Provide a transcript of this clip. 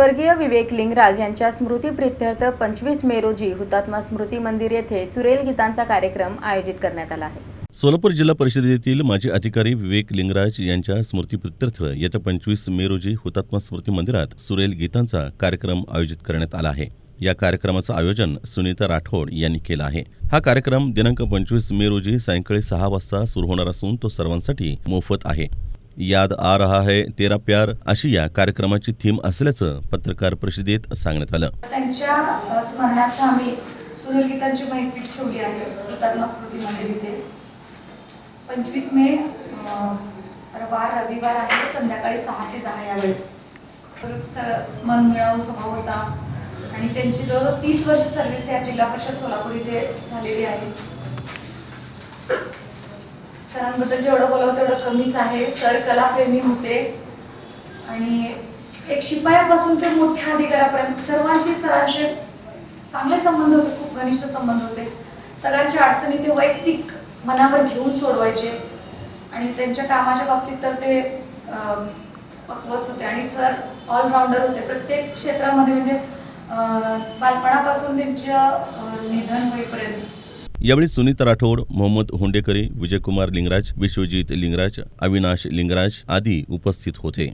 स्वर्गीय विवेक लिंगराज यांच्या स्मृतिप्रित्यर्थ 25 मे रोजी हुतात्मा स्मृती मंदिर येथे सुरेल गीतांचा कार्यक्रम आयोजित करण्यात आला आहे। सोलापूर जिल्हा परिषदेतील माजी अधिकारी विवेक लिंगराज यांच्या स्मृतिप्रित्यर्थ येत्या 25 मे रोजी हुतात्मा स्मृती मंदिरात सुरेल गीतांचा कार्यक्रम आयोजित करण्यात आला आहे। या कार्यक्रमाचं आयोजन सुनीता राठोड यांनी केलं आहे। हा कार्यक्रम दिनांक 25 मे रोजी सायंकाळी 6 वाजता सुरू होणार असून तो सर्वांसाठी मोफत आहे। याद आ रहा है तेरा प्यार अशी या कार्यक्रमाची थीम असल्याचं पत्रकार परिषदेत सांगण्यात आलं। त्यांच्या स्मरणार्थ आम्ही सुरेल गीतांची मैफिल ठेवली आहे हुतात्मा स्मृती मंदिर इथे। 25 मे रविवार आहे, संध्याकाळी 6 ते 10 या वेळेत मनमिळावू स्वभाव होता आणि त्यांची जवळजवळ 30 वर्ष सर्व्हिस या जिल्हा परिषद सोलापूर इथे झालेली आहे। सरांबद्दल जेवढं बोलावं तेवढं कमीच आहे। सर कलाप्रेमी होते आणि एक शिपायापासून ते मोठ्या अधिकाऱ्यापर्यंत सर्वांशी सरांशी चांगले संबंध होते, खूप घनिष्ठ संबंध होते। सगळ्यांच्या अडचणी ते वैयक्तिक मनावर घेऊन सोडवायचे आणि त्यांच्या कामाच्या बाबतीत तर ते पक्वच होते आणि सर ऑलराऊंडर होते प्रत्येक क्षेत्रामध्ये, म्हणजे बालपणापासून त्यांचं निधन होईपर्यंत। यावेळी सुनीता राठोड, मोहम्मद हुंडेकरी, विजयकुमार लिंगराज, विश्वजीत लिंगराज, अविनाश लिंगराज आदी उपस्थित होते।